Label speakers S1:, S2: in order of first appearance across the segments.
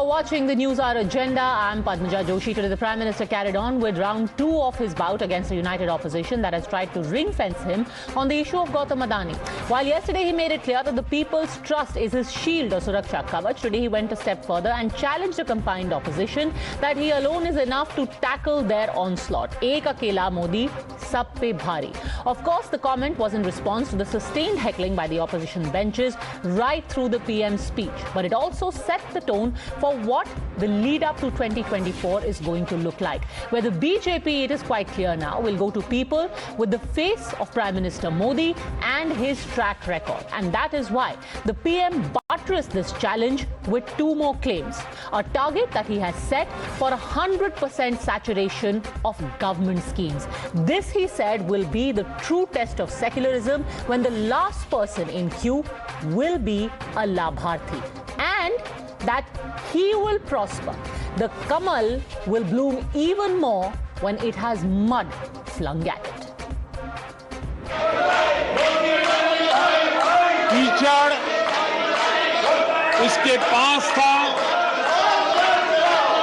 S1: You're watching the Newshour Agenda. I'm Padmaja Joshi. Today, the Prime Minister carried on with round 2 of his bout against a united opposition that has tried to ring-fence him on the issue of Adani. While yesterday he made it clear that the people's trust is his shield or Suraksha Kavach, today he went a step further and challenged the combined opposition that he alone is enough to tackle their onslaught. Ek akela Modi, Sab Pe Bhari. Of course, the comment was in response to the sustained heckling by the opposition benches right through the PM's speech. But it also set the tone for what the lead up to 2024 is going to look like. Where the BJP, it is quite clear now, will go to people with the face of Prime Minister Modi and his track record. And that is why the PM buttressed this challenge with 2 more claims. A target that he has set for 100% saturation of government schemes. This, he said, will be the true test of secularism when the last person in queue will be a Labharthi. And that he will prosper. The Kamal will bloom even more when it has mud flung at it.
S2: कीचड़ उसके पास था,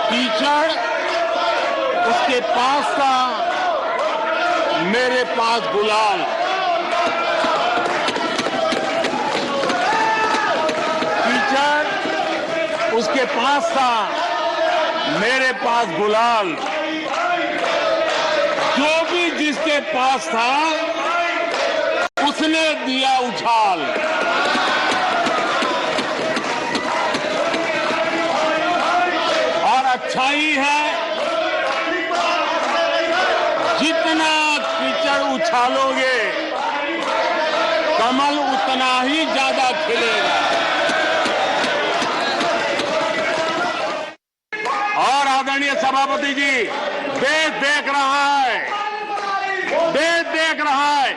S2: कीचड़ उसके पास था, मेरे पास गुलाल। उसके पास था, मेरे पास गुलाल। जो भी जिसके पास था, उसने दिया उछाल। और अच्छाई है, जितना कीचड़ उछालोगे, कमल उतना ही ज्यादा खिलेगा। आदरणीय सभापति जी, देश देख रहा है, देश देख रहा है,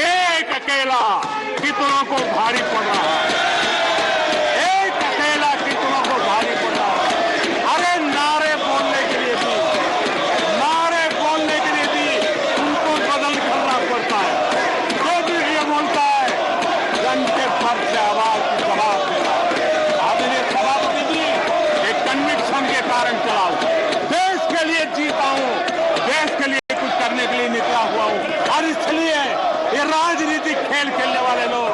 S2: एक अकेला कितनों को भारी पड़ रहा है, एक अकेला कितनों को भारी पड़ रहा है। अरे नारे बोलने के लिए भी, नारे बोलने के लिए भी उनको बदल करना पड़ता है। जो भी ये बोलता है, घंटे भर से आवाज की जवाब देता है। आदरणीय सभापति जी, एक कन्विक्शन के कारण चलाओ, जीता हूं, देश के लिए कुछ करने के लिए निकला हुआ हूं। और इसलिए ये राजनीतिक खेल खेलने वाले लोग,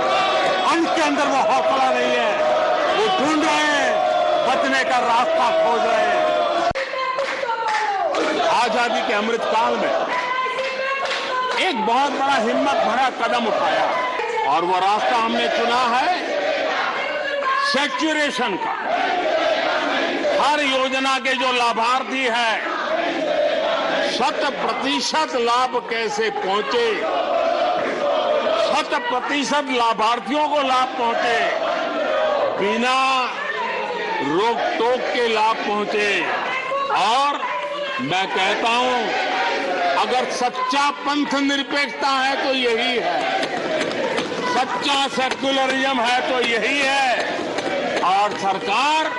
S2: उनके अंदर वो हौसला नहीं है, वो ढूंढ रहे हैं, बचने का रास्ता खोज रहे हैं। आजादी के अमृत काल में एक बहुत बड़ा हिम्मत भरा कदम उठाया और वो रास्ता हमने चुना है सेचुरेशन का। हर योजना के जो लाभार्थी है, 100% लाभ कैसे पहुंचे, 100% लाभार्थियों को लाभ पहुंचे, बिना रोक टोक के लाभ पहुंचे। और मैं कहता हूं, अगर सच्चा पंथ निरपेक्षता है तो यही है, सच्चा सेक्युलरिज्म है तो यही है। और सरकार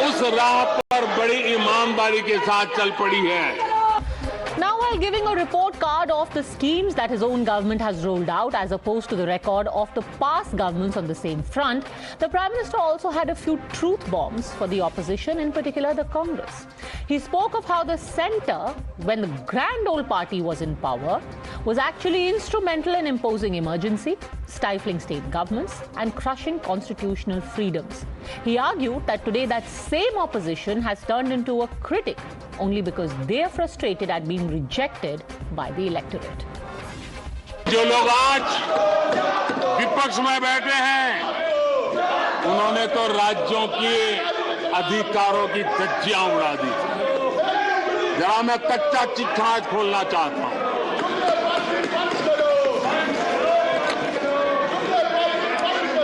S2: उस राह पर बड़ी ईमानदारी के साथ चल पड़ी है।
S1: Now, while giving a report card of the schemes that his own government has rolled out as opposed to the record of the past governments on the same front, the Prime Minister also had a few truth bombs for the opposition, in particular the Congress. He spoke of how the centre, when the grand old party was in power, was actually instrumental in imposing emergency, stifling state governments and crushing constitutional freedoms. He argued that today that same opposition has turned into a critic only because they are frustrated at being rejected by the electorate.
S2: जो लोग आज विपक्ष में बैठे हैं, उन्होंने तो राज्यों के अधिकारों की धज्जियां उड़ा दी। जरा मैं कच्चा चिट्ठा आज खोलना चाहता हूं।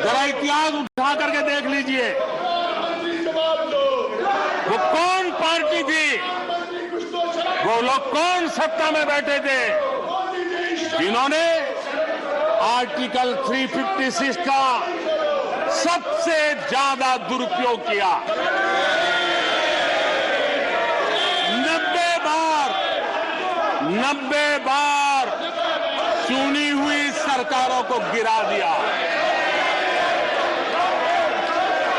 S2: जरा इतिहास उठा करके देख लीजिए, वो कौन पार्टी थी, वो लोग कौन सत्ता में बैठे थे, जिन्होंने आर्टिकल 356 का सबसे ज्यादा दुरुपयोग किया। 90 बार चुनी हुई सरकारों को गिरा दिया।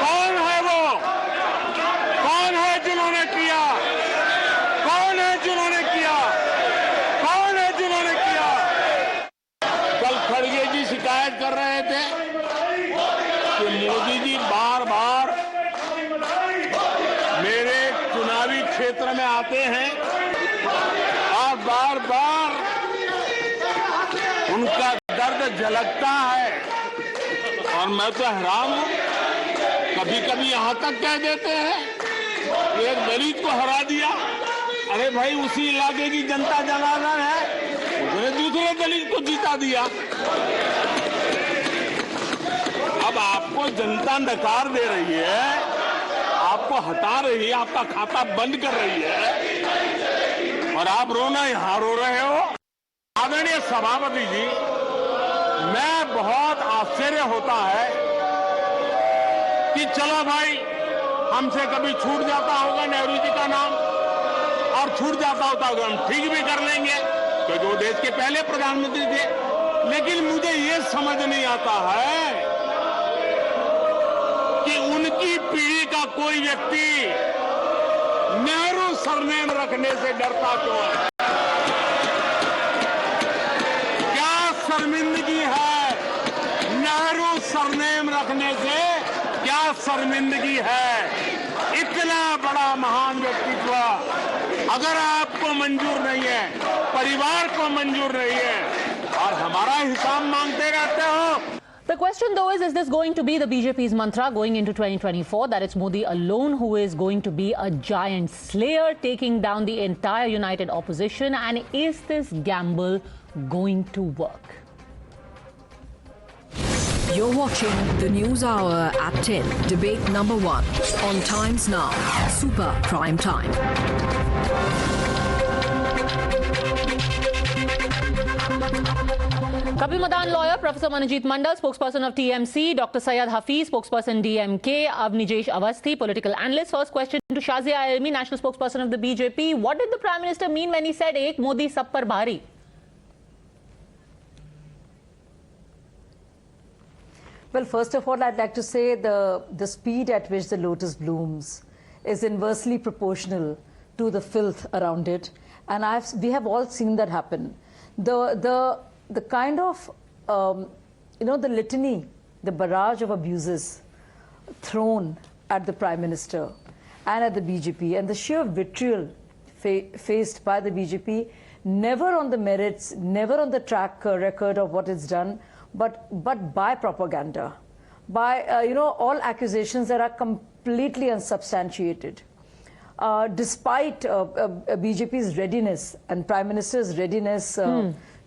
S2: कौन है वो? शिकायत कर रहे थे कि मोदी जी बार बार मेरे चुनावी क्षेत्र में आते हैं और बार बार उनका दर्द झलकता है और मैं तो हैरान हूं। कभी कभी यहां तक कह देते हैं कि एक दलित को हरा दिया। अरे भाई, उसी इलाके की जनता जनार्दन है, उसने दूसरे दलित को जीता दिया। अब आपको जनता नकार दे रही है, आपको हटा रही है, आपका खाता बंद कर रही है और आप रोना यहां रो रहे हो। आदरणीय सभापति जी, मैं बहुत आश्चर्य होता है कि चलो भाई, हमसे कभी छूट जाता होगा नेहरू जी का नाम और छूट जाता होता होगा, हम ठीक भी कर लेंगे क्योंकि वो देश के पहले प्रधानमंत्री थे। लेकिन मुझे ये समझ नहीं आता है कि उनकी पीढ़ी का कोई व्यक्ति नेहरू सरनेम रखने से डरता क्यों है? क्या शर्मिंदगी है नेहरू सरनेम रखने से? क्या शर्मिंदगी है? इतना बड़ा महान व्यक्तित्व अगर आपको मंजूर नहीं है, परिवार को मंजूर नहीं है और हमारा हिसाब मांगते रहते हो।
S1: The question though is this going to be the BJP's mantra going into 2024, that it's Modi alone who is going to be a giant slayer taking down the entire united opposition, and is this gamble going to work?
S3: You're watching the News Hour at 10, debate number 1 on Times Now, Super Prime Time.
S1: Kapil Madan lawyer, Professor Manojit Mandal, spokesperson of TMC, Dr. Syed Hafiz, spokesperson DMK, Avanijesh Awasthi, political analyst. First question to Shazia Ilmi, national spokesperson of the BJP. What did the Prime Minister mean when he said, "Ek Modi Sab Pe Bhari"?
S4: Well, first of all, I'd like to say the speed at which the lotus blooms is inversely proportional to the filth around it, and we have all seen that happen. The kind of the litany, the barrage of abuses thrown at the Prime Minister and at the BJP, and the sheer vitriol faced by the BJP, never on the merits, never on the track record of what it's done, but by propaganda, by all accusations that are completely unsubstantiated. Despite BJP's readiness and Prime Minister's readiness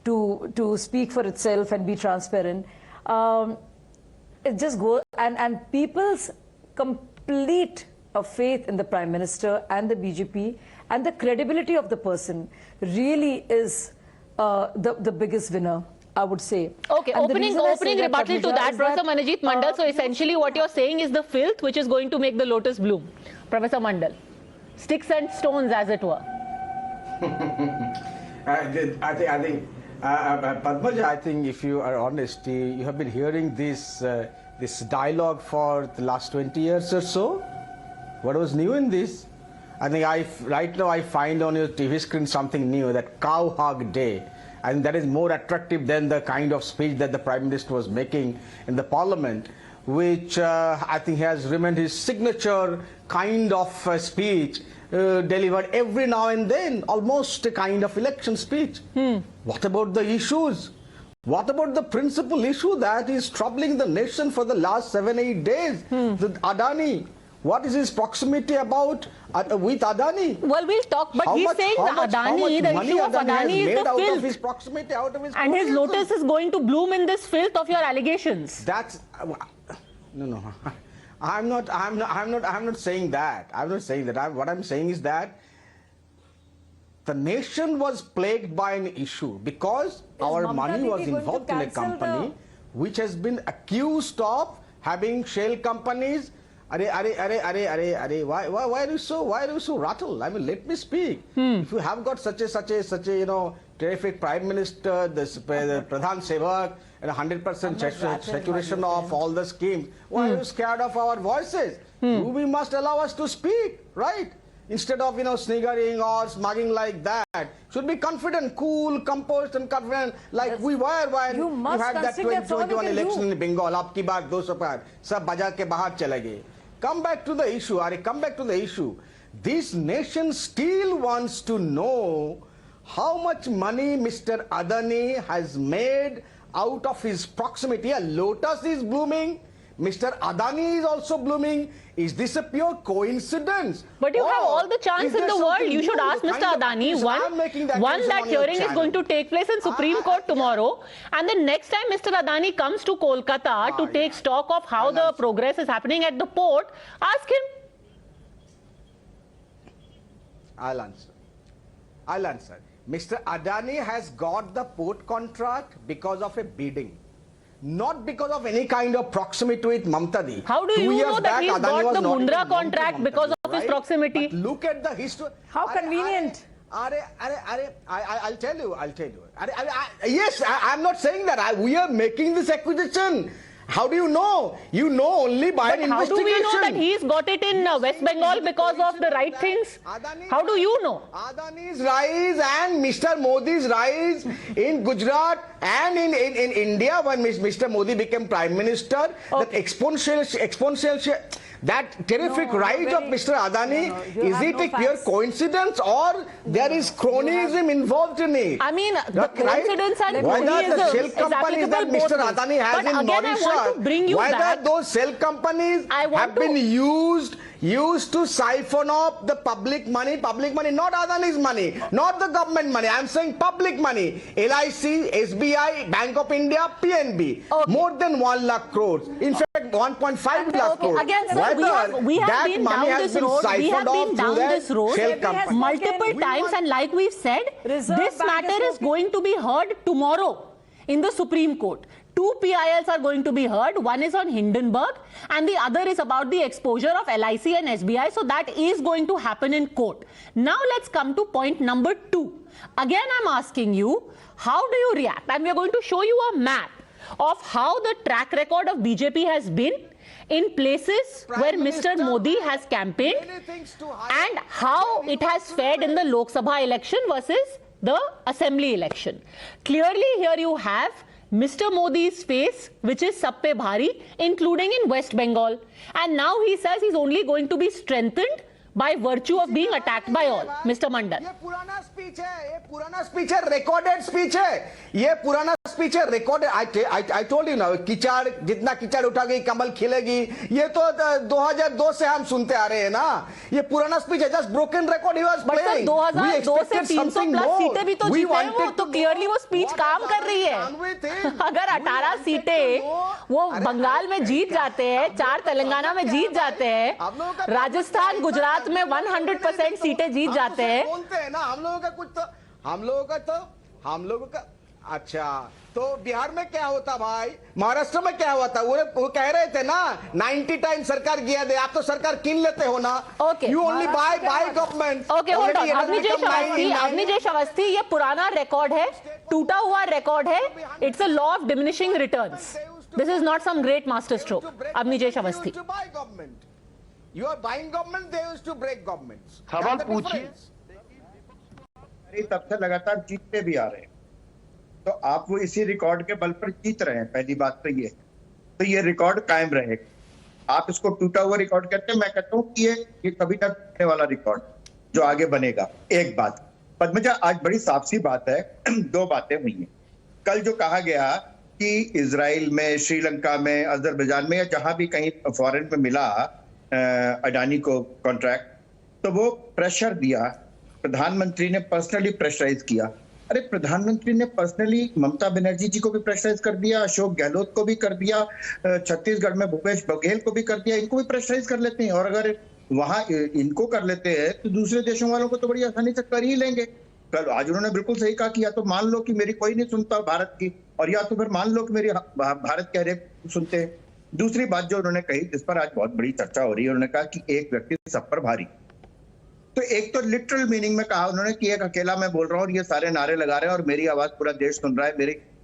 S4: to speak for itself and be transparent, it just goes, and people's complete faith in the Prime Minister and the BJP and the credibility of the person really is the biggest winner, I would say.
S1: Okay,
S4: and
S1: opening rebuttal to that, Professor Manojit Mandal. So essentially what you're saying is the filth which is going to make the lotus bloom. Professor Mandal, sticks and stones as it were.
S5: I think Padmaja, I think if you are honest, you have been hearing this dialogue for the last 20 years or so. What was new in this? I think right now I find on your TV screen something new, that cow hug day. And that is more attractive than the kind of speech that the Prime Minister was making in the Parliament, which I think has remained his signature kind of speech, delivered every now and then, almost a kind of election speech. What about the issues? What about the principal issue that is troubling the nation for the last 7-8 days? The Adani. What is his proximity about with Adani?
S1: Well, we'll talk, but he's saying Adani, the issue of Adani is the filth.
S5: Of his proximity, out of his
S1: and his lotus is going to bloom in this filth of your allegations.
S5: That's no. I'm not saying that. I'm not saying that. What I'm saying is that the nation was plagued by an issue because our money was involved in a company which has been accused of having shell companies. Why are you so rattled? I mean, let me speak. If you have got such a terrific Prime Minister, the Pradhan Sevak, and 100% saturation of all the schemes, why are you scared of our voices? We must allow us to speak, right? Instead of, sniggering or smugging like that, should be confident, cool, composed and confident like we were when
S4: You
S5: we
S4: must
S5: had that
S4: consider that's all you
S5: 2021
S4: can
S5: election
S4: do.
S5: in Bengal. Ab ki baar 200 par sab baja ke bahar chale gaye. Come back to the issue. Come back to the issue. This nation still wants to know how much money Mr. Adani has made out of his proximity. A lotus is blooming. Mr. Adani is also blooming. Is this a pure coincidence?
S1: But you have
S5: Or
S1: all the chance
S5: is
S1: in
S5: there
S1: the world.
S5: something
S1: You should
S5: new?
S1: ask
S5: The
S1: Mr.
S5: kind of
S1: Adani.
S5: accusation I'm making that
S1: One,
S5: accusation
S1: that
S5: on your
S1: hearing is
S5: channel.
S1: going to take place in Supreme Court tomorrow. And the next time Mr. Adani comes to Kolkata to take stock of how the progress is happening at the port, ask him.
S5: I'll answer. Mr. Adani has got the port contract because of a bidding, not because of any kind of proximity with Mamta Di.
S1: How do
S5: 2
S1: you
S5: years
S1: know that
S5: back,
S1: he's
S5: Adani
S1: got
S5: was
S1: the
S5: not even
S1: Mundra
S5: known to
S1: contract
S5: Mamta
S1: because
S5: Di,
S1: of his
S5: right?
S1: proximity?
S5: But look at the history.
S4: How convenient.
S5: I'll tell you. Yes, I'm not saying that. We are making this accusation. How do you know? You know only by
S1: But
S5: an
S1: how do
S5: investigation.
S1: we know that he's got it in West Bengal because of the right things? How do you know?
S5: Adani's rise and Mr. Modi's rise in Gujarat and in India when Mr. Modi became Prime Minister, that exponential, that terrific rise of Mr. Adani,
S4: You
S5: is
S4: have
S5: it
S4: no
S5: a pure
S4: facts.
S5: coincidence or there is cronyism involved in it?
S1: I mean, the
S5: Right?
S1: coincidence and
S5: Whether the
S1: cronyism
S5: shell
S1: is
S5: companies that
S1: applicable both
S5: Mr.
S1: ways.
S5: Adani has
S1: But
S5: in
S1: again, I want to bring you
S5: whether
S1: back.
S5: those shell companies
S1: I want
S5: have
S1: to-
S5: been used to siphon off the public money, not Adani's money, not the government money. I'm saying public money. LIC, SBI, Bank of India, PNB.
S1: Okay.
S5: More than 1 lakh crores. In fact, 1.5 lakh crores.
S1: Again, sir,
S5: Whether
S1: we have
S5: that
S1: been
S5: money
S1: down
S5: has
S1: this
S5: been
S1: road. We
S5: siphoned
S1: have
S5: off
S1: been
S5: through
S1: down
S5: the
S1: this road
S5: shell
S4: Has
S5: company.
S1: multiple
S4: We
S1: times,
S5: want-
S1: and like we've said,
S4: Reserve
S1: this
S4: Bank
S1: matter
S4: has
S1: is going to be heard tomorrow in the Supreme Court. 2 PILs are going to be heard. One is on Hindenburg and the other is about the exposure of LIC and SBI. So that is going to happen in court. Now let's come to point number 2. Again, I'm asking you, how do you react? And we're going to show you a map of how the track record of BJP has been in places where Mr. Modi has campaigned and how it has fared in the Lok Sabha election versus the assembly election. Clearly here you have Mr. Modi's face, which is Sab Pe Bhari, including in West Bengal. And now he says he's only going to be strengthened by virtue of being attacked by all. Mr. Mandal.
S5: ये पुराना speech है, recorded speech है, ये पुराना speech है, recorded. I told you now, कीचड़ जितना कीचड़ उठाएगी कमल खिलेगी, ये तो 2002 से हम सुनते आ रहे हैं ना, ये पुराना स्पीच है, just broken record he was
S1: But sir,
S5: playing.
S1: 2002 से 300 प्लस सीटें भी तो जीते हैं वो, तो क्लियरली वो स्पीच काम कर रही है. अगर 18 सीटें वो बंगाल में जीत जाते हैं, 4 तेलंगाना में जीत जाते हैं, राजस्थान गुजरात में 100% सीटें जीत जाते हैं.
S5: बोलते हैं ना, हम लोगों का अच्छा, तो बिहार में क्या होता भाई, महाराष्ट्र में क्या हुआ था, वो कह रहे थे ना 90 टाइम सरकार गिरा दे, आप तो सरकार किन लेते हो ना.
S1: Okay.
S5: You only buy government.
S1: Okay, hold on.
S5: Already it has
S1: Avnijesh
S5: become
S1: Awasthi,
S5: 99.
S1: Avnijesh Awasthi, ये पुराना रिकॉर्ड है, टूटा हुआ रिकॉर्ड है. It's a law of diminishing returns. This is not some great master stroke. Avnijesh Awasthi.
S5: They used to buy government. You are buying government, they used to break governments.
S2: सवाल
S5: That's the
S2: पूछिए.
S5: difference.
S6: तब से लगातार जीतते भी आ रहे हैं, तो आप वो इसी रिकॉर्ड के बल पर जीत रहे हैं. पहली बात तो ये, तो ये रिकॉर्ड कायम रहेगा. आप इसको टूटा हुआ रिकॉर्ड कहते हैं, मैं कहता हूँ कि ये कभी ना टूटने वाला रिकॉर्ड जो आगे बनेगा. एक बात पद्मजा, आज बड़ी साफ सी बात है, 2 बातें हुई हैं. कल जो कहा गया कि इजराइल में, श्रीलंका में, अजरबैजान में या जहां भी कहीं फॉरेन में मिला अडानी को कॉन्ट्रैक्ट, तो वो प्रेशर दिया, प्रधानमंत्री ने पर्सनली प्रेशराइज किया. अरे प्रधानमंत्री ने पर्सनली ममता बनर्जी जी को भी प्रेशराइज कर दिया, अशोक गहलोत को भी कर दिया, छत्तीसगढ़ में भूपेश बघेल को भी कर दिया, इनको भी प्रेशराइज कर लेते हैं. और अगर वहां इनको कर लेते हैं तो दूसरे देशों वालों को तो बड़ी आसानी से कर ही लेंगे. कल आज उन्होंने बिल्कुल सही कहा कि या तो मान लो कि मेरी कोई नहीं सुनता भारत की, और या तो फिर मान लो कि मेरी भारत के हर एक सुनते हैं. दूसरी बात जो उन्होंने कही, जिस पर आज बहुत बड़ी चर्चा हो रही है, उन्होंने कहा कि एक व्यक्ति सब पर भारी. तो एक तो लिटरल मीनिंग में कहा उन्होंने कि एक अकेला मैं बोल रहा हूँ और ये सारे नारे लगा रहे हैं और मेरी आवाज पूरा देश सुन रहा है,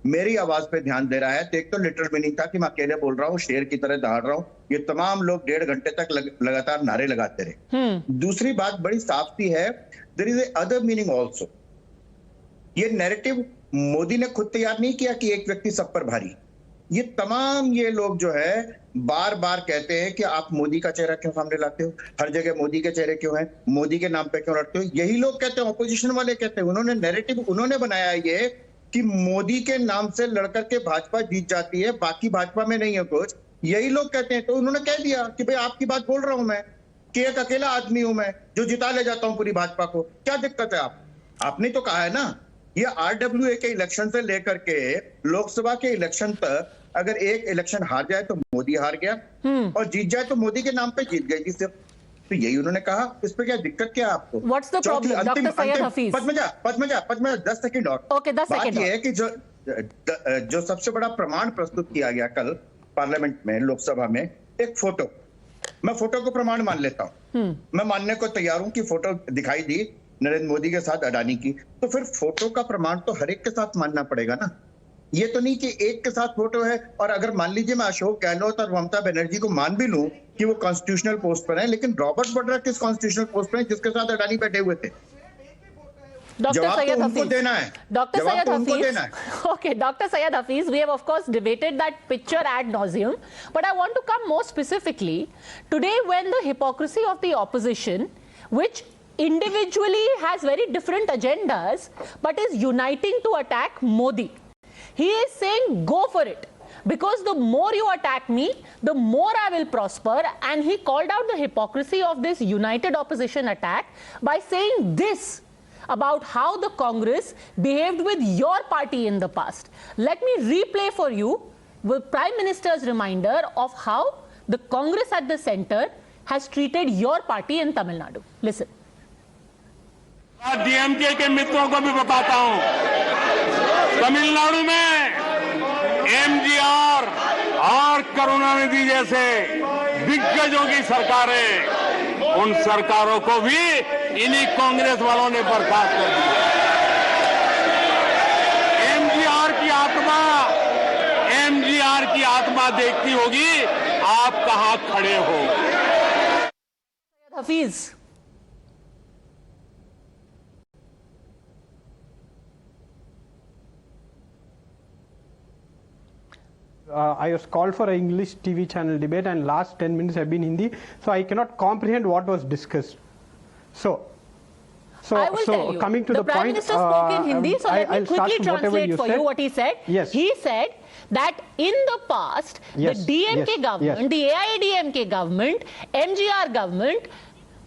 S6: मेरी आवाज पे ध्यान दे रहा है। तो एक तो लिटरल मीनिंग था कि मैं अकेले बोल रहा हूँ, शेर की तरह दहाड़ रहा हूँ। ये तमाम लोग 1.5 घंटे तक लगातार नारे लगाते रहे। दूसरी बात बड़ी साफ सी है, there is a other meaning also. ये नैरेटिव मोदी ने खुद तैयार नहीं किया कि एक व्यक्ति सब पर भारी। ये तमाम ये लोग जो है बार बार कहते हैं कि आप मोदी का चेहरा क्यों सामने लाते हो, हर जगह मोदी के चेहरे क्यों हैं, मोदी के नाम पे क्यों लड़ते हो। यही लोग कहते हैं, ऑपोजिशन वाले कहते हैं। उन्होंने नैरेटिव उन्होंने बनाया ये कि मोदी के नाम से लड़कर के भाजपा जीत जाती है, बाकी भाजपा में नहीं है कुछ। यही लोग कहते हैं। तो उन्होंने कह दिया कि भाई आपकी बात बोल रहा हूं मैं, कि एक अकेला आदमी हूं मैं जो जिता ले जाता हूं पूरी भाजपा को। क्या दिक्कत है? आपने तो कहा है ना, ये RWA के इलेक्शन से लेकर के लोकसभा के इलेक्शन तक अगर एक इलेक्शन हार जाए तो मोदी हार गया, और जीत जाए तो मोदी के नाम पे जीत गई जी सिर्फ। तो यही उन्होंने कहा। इस पे क्या दिक्कत क्या आपको?
S1: What's the problem? Dr. Syed Hafiz.
S6: Padmaja 10 second और।
S1: Okay, 10
S6: बात
S1: सेकंड
S6: ये है कि जो सबसे बड़ा प्रमाण प्रस्तुत किया गया कल पार्लियामेंट में, लोकसभा में, एक फोटो। मैं फोटो को प्रमाण मान लेता हूँ। मैं मानने को तैयार हूँ कि फोटो दिखाई दी नरेंद्र मोदी के साथ अडानी की, तो फिर फोटो का प्रमाण तो हर एक के साथ मानना पड़ेगा ना। ये तो नहीं कि एक के साथ फोटो है, और अगर मान लीजिए मैं अशोक गहलोत और ममता बनर्जी को मान भी लूं कि वो कॉन्स्टिट्यूशनल पोस्ट पर है, लेकिन रॉबर्ट वाड्रा किस कॉन्स्टिट्यूशनल पोस्ट पर है जिसके साथ अडानी बैठे हुए थे?
S1: Dr. Syed Hafiz.
S6: देना है।
S1: Dr. Syed Hafiz. Okay, Dr. Syed Hafiz, we have of course debated that picture ad nauseum, but I want to come more specifically. Today, when the hypocrisy of the opposition, which individually has very different agendas, but is uniting to attack Modi, he is saying go for it. Because the more you attack me, the more I will prosper. And he called out the hypocrisy of this united opposition attack by saying this about how the Congress behaved with your party in the past. Let me replay for you the Prime Minister's reminder of how the Congress at the center has treated your party in Tamil Nadu. Listen.
S2: DMK के मित्रों को भी बताता हूं, तमिलनाडु में MGR और करुणानिधि जैसे दिग्गजों की सरकारें, उन सरकारों को भी इन्हीं कांग्रेस वालों ने बर्खास्त कर दिया। MGR की आत्मा देखती होगी आप कहां खड़े हो।
S1: Hafeez,
S7: I was called for an English TV channel debate, and last 10 minutes have been Hindi, so I cannot comprehend what was discussed. So
S1: I will tell you.
S7: Coming to the
S1: Prime
S7: point,
S1: Minister spoke in Hindi, so let me quickly translate for you what he said.
S7: Yes.
S1: He said that in the past,
S7: Yes.
S1: the DMK government,
S7: Yes.
S1: the AIADMK government, MGR government,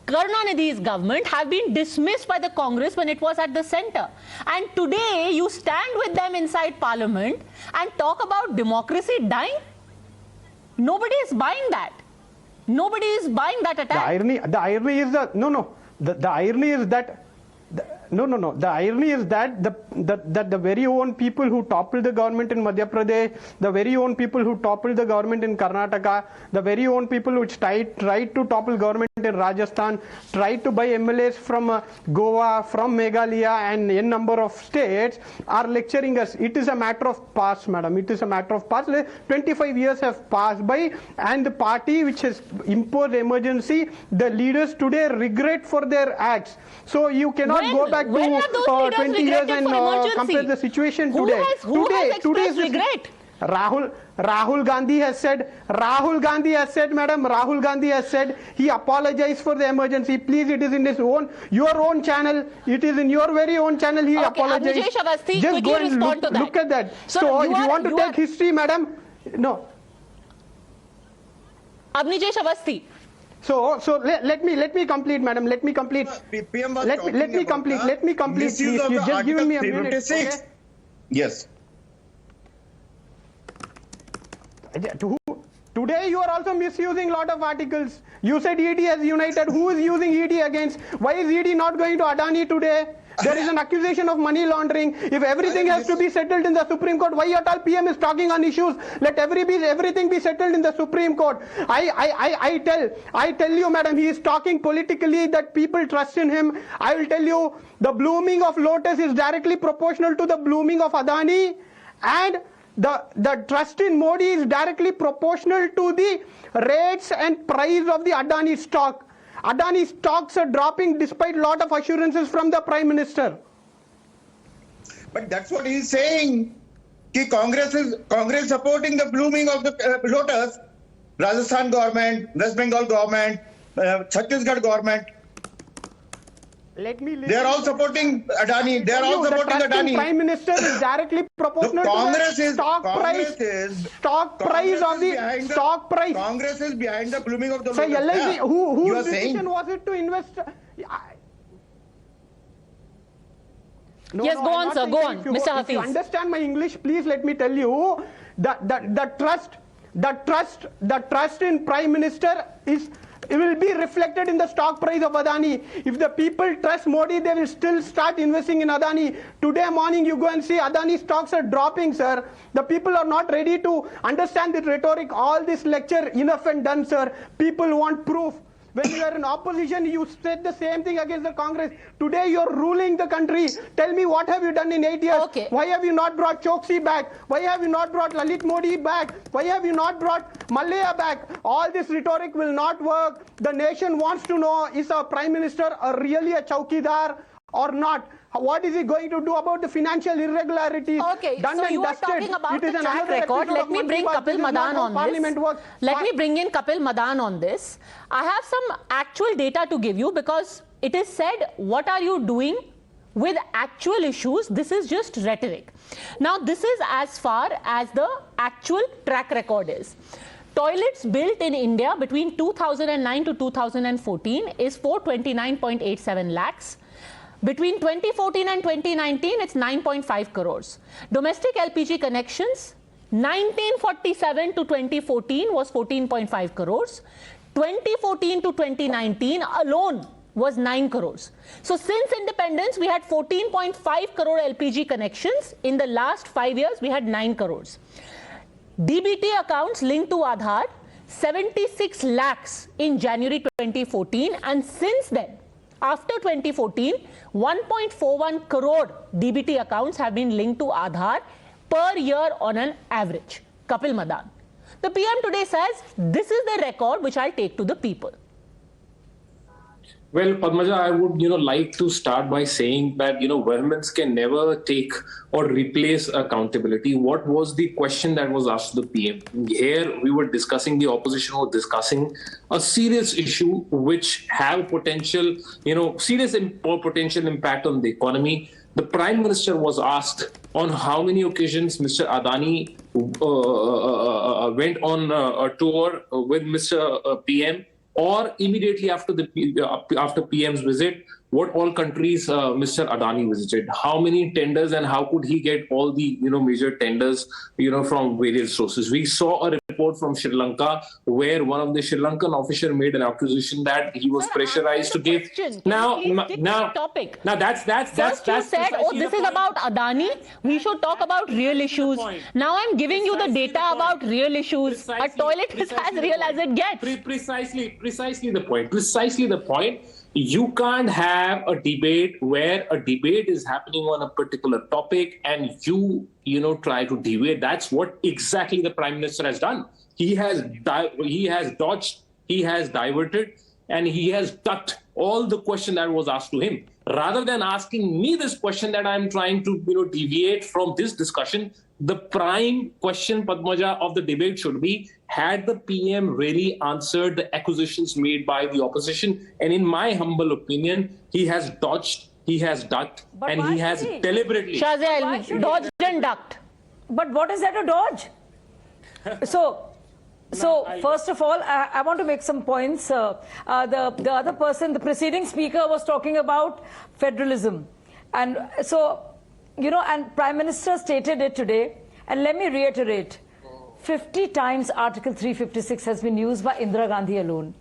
S1: Karunanidhi's government have been dismissed by the Congress when it was at the center. And today you stand with them inside Parliament and talk about democracy dying. Nobody is buying that. Nobody is buying that attack.
S7: The irony is that the irony is that the irony is that the very own people who toppled the government in Madhya Pradesh, the very own people who toppled the government in Karnataka, the very own people which tried to topple government in Rajasthan, tried to buy MLAs from Goa, from Meghalaya and a number of states, are lecturing us. It is a matter of past, madam. It is a matter of past. 25 years have passed by, and the party which has imposed emergency, the leaders today regret for their acts. So you cannot go back to 20 years and compare the situation today.
S1: Who has expressed regret?
S7: Rahul Gandhi has said, madam, Rahul Gandhi has said he apologized for the emergency. Please, it is in your own channel. It is in your very own channel. He apologized.
S1: Avanijesh Awasthi,
S7: just go and
S1: respond to that.
S7: look at that.
S1: So
S7: if you want to take history, madam, no.
S1: Avanijesh Awasthi.
S7: So let me complete, madam. Let me complete.
S6: PM was
S7: Let me complete. Let me complete.
S6: Misuse
S7: Please,
S6: of
S7: you
S6: the
S7: just given me a
S6: Article
S7: minute.
S6: 356.
S7: Okay?
S6: Yes.
S7: Today you are also misusing a lot of articles. You said ED has united. Who is using ED against? Why is ED not going to Adani today? There is an accusation of money laundering. If everything has to be settled in the Supreme Court, why at all PM is talking on issues? Let everything be settled in the Supreme Court. I tell you, madam, he is talking politically that people trust in him. I will tell you, the blooming of Lotus is directly proportional to the blooming of Adani. And the trust in Modi is directly proportional to the rates and price of the Adani stock. Adani stocks are dropping despite a lot of assurances from the Prime Minister.
S6: But that's what he's saying. Ki Congress supporting the blooming of the lotus. Rajasthan government, West Bengal government, Chhattisgarh government. They are all supporting Adani. They are all supporting Adani.
S7: Prime Minister is directly proportional to the stock price. Stock price of the stock price.
S6: Congress is behind the blooming of the
S7: so
S6: lotus.
S7: LIC, whose decision was it to invest? No,
S1: yes,
S7: no,
S1: go
S7: I'm
S1: on,
S7: not
S1: sir.
S7: saying
S1: Go
S7: that
S1: on,
S7: if you
S1: Mr.
S7: If
S1: Hafiz.
S7: you understand my English, please let me tell you that the trust in Prime Minister it will be reflected in the stock price of Adani. If the people trust Modi, they will still start investing in Adani. Today morning, you go and see Adani stocks are dropping, sir. The people are not ready to understand the rhetoric. All this lecture, enough and done, sir. People want proof. When you are in opposition, you said the same thing against the Congress. Today, you are ruling the country. Tell me, what have you done in 8 years?
S1: Okay.
S7: Why have you not brought Choksi back? Why have you not brought Lalit Modi back? Why have you not brought Mallya back? All this rhetoric will not work. The nation wants to know, is our Prime Minister really a Chowkidar or not? What is he going to do about the financial irregularities?
S1: Okay,
S7: Done
S1: so
S7: and
S1: you are
S7: dusted.
S1: talking about
S7: It
S1: the
S7: is
S1: track
S7: another
S1: record.
S7: episode
S1: Let
S7: of
S1: me
S7: Mann
S1: bring
S7: Ki Baat.
S1: Kapil
S7: This is not
S1: Madan
S7: how
S1: on
S7: Parliament
S1: this.
S7: works.
S1: Let me bring in Kapil Madan on this. I have some actual data to give you because it is said, what are you doing with actual issues? This is just rhetoric. Now, this is as far as the actual track record is. Toilets built in India between 2009 to 2014 is 429.87 lakhs. Between 2014 and 2019, it's 9.5 crores. Domestic LPG connections, 1947 to 2014 was 14.5 crores. 2014 to 2019 alone was 9 crores. So since independence, we had 14.5 crore LPG connections. In the last 5 years, we had 9 crores. DBT accounts linked to Aadhaar, 76 lakhs in January 2014, and since then, after 2014, 1.41 crore DBT accounts have been linked to Aadhaar per year on an average. Kapil Madan. The PM today says, this is the record which I'll take to the people.
S8: Well, Padmaja, I would, like to start by saying that, governments can never take or replace accountability. What was the question that was asked to the PM? Here, we were discussing, the opposition was discussing a serious issue which have potential, serious potential impact on the economy. The Prime Minister was asked on how many occasions Mr. Adani went on a tour with Mr. PM, or immediately after after PM's visit, what all countries Mr. Adani visited, how many tenders, and how could he get all the major tenders from various sources. We saw a report from Sri Lanka where one of the Sri Lankan official made an accusation that he was pressurized to give. Now that's
S1: First you said, oh, this is about Adani. We should talk about real issues. Now I'm giving you the data about real issues. A toilet is as real as it gets.
S8: Precisely the point. You can't have a debate where a debate is happening on a particular topic and you try to deviate. That's what exactly the Prime Minister has done. He has dodged, he has diverted, and he has ducked all the question that was asked to him. Rather than asking me this question that I'm trying to deviate from this discussion, the prime question, Padmaja, of the debate should be, had the PM really answered the accusations made by the opposition? And in my humble opinion, he has dodged, he has ducked, and he has deliberately...
S1: Shazia Ilmi, dodged and ducked.
S4: But what is that to dodge? So first of all, I want to make some points. The other person, the preceding speaker, was talking about federalism. And so, and Prime Minister stated it today. And let me reiterate, 50 times Article 356 has been used by Indira Gandhi alone.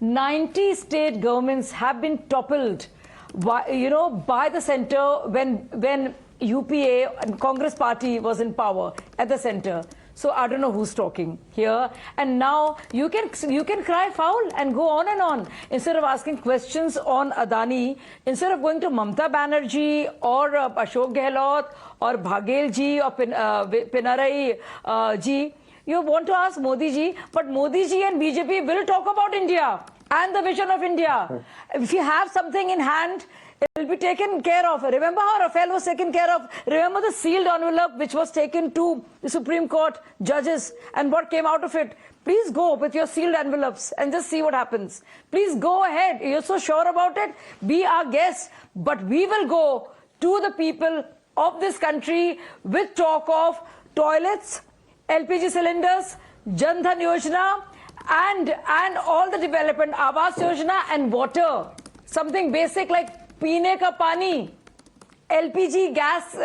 S4: 90 state governments have been toppled by the center when UPA and Congress party was in power at the center. So I don't know who's talking here. And now you can cry foul and go on and on. Instead of asking questions on Adani, instead of going to Mamata Banerjee or Ashok Gehlot or Baghel ji or Pinarai ji, you want to ask Modi ji, but Modi ji and BJP will talk about India and the vision of India. If you have something in hand, it will be taken care of. Remember how Rafale was taken care of? Remember the sealed envelope which was taken to the Supreme Court judges and what came out of it? Please go with your sealed envelopes and just see what happens. Please go ahead. You're so sure about it? Be our guest. But we will go to the people of this country with talk of toilets, LPG cylinders, Jan Dhan Yojana, and all the development, Awas Yojana and water. Something basic like Peene ka pani, LPG, gas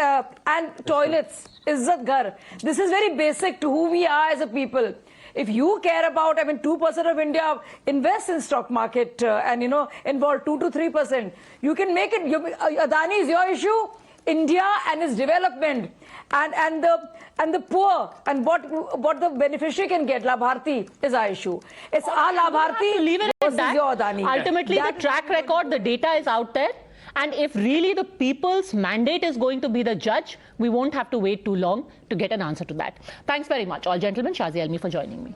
S4: and toilets, Izzat Ghar. This is very basic to who we are as a people. If you care about, 2% of India invests in stock market and, involve 2 to 3%, you can make it. Adani is your issue. India and its development and the poor and what the beneficiary can get, Labharti, is our issue. It's our Labharti versus your Adani.
S1: Ultimately, the track record, the data is out there. And if really the people's mandate is going to be the judge, we won't have to wait too long to get an answer to that. Thanks very much, all gentlemen. Shazia Ilmi for joining me.